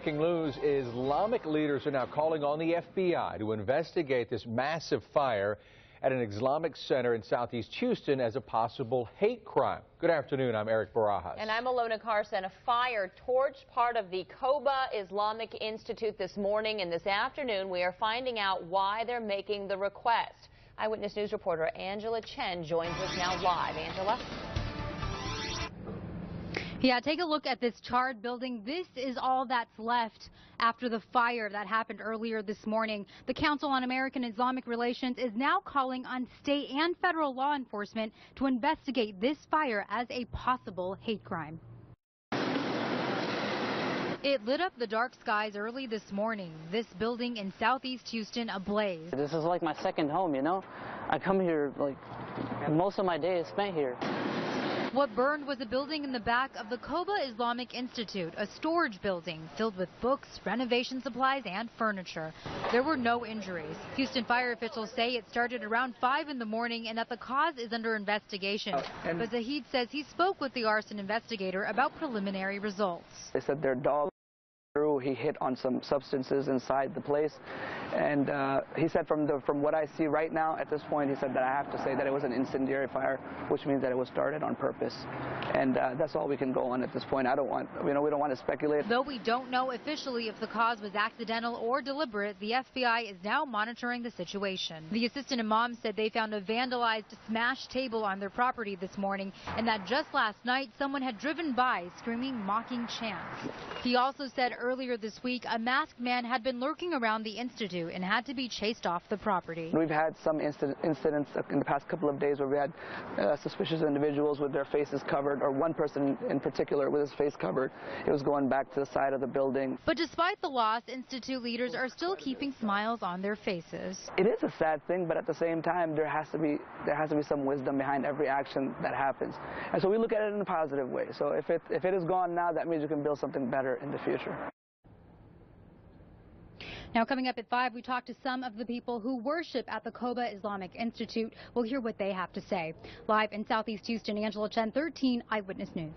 breaking news. Islamic leaders are now calling on the FBI to investigate this massive fire at an Islamic center in southeast Houston as a possible hate crime. Good afternoon, I'm Eric Barajas. And I'm Alona Carson. A fire torched part of the Quba Islamic Institute this morning, and this afternoon we are finding out why they're making the request. Eyewitness News reporter Angela Chen joins us now live. Angela? Yeah, take a look at this charred building. This is all that's left after the fire that happened earlier this morning. The Council on American-Islamic Relations is now calling on state and federal law enforcement to investigate this fire as a possible hate crime. It lit up the dark skies early this morning. This building in southeast Houston ablaze. This is like my second home, you know? I come here, like, most of my day is spent here. What burned was a building in the back of the Quba Islamic Institute, a storage building filled with books, renovation supplies, and furniture. There were no injuries. Houston fire officials say it started around 5 in the morning and that the cause is under investigation. But Zahid says he spoke with the arson investigator about preliminary results. They said their dog, he hit on some substances inside the place, and he said from what I see right now at this point, he said that I have to say that it was an incendiary fire, which means that it was started on purpose, and that's all we can go on at this point. We don't want to speculate. Though we don't know officially if the cause was accidental or deliberate, the FBI is now monitoring the situation. The assistant imam said they found a vandalized, smashed table on their property this morning, and that just last night someone had driven by screaming mocking chants. He also said earlier this week a masked man had been lurking around the institute and had to be chased off the property. We've had some incidents in the past couple of days where we had suspicious individuals with their faces covered, or one person in particular with his face covered. It was going back to the side of the building. But despite the loss, institute leaders are still keeping smiles on their faces. It is a sad thing, but at the same time there has to be some wisdom behind every action that happens. And so we look at it in a positive way. So if it is gone now, that means you can build something better in the future. Now, coming up at 5, we talk to some of the people who worship at the Quba Islamic Institute. We'll hear what they have to say. Live in southeast Houston, Angela Chen, 13 Eyewitness News.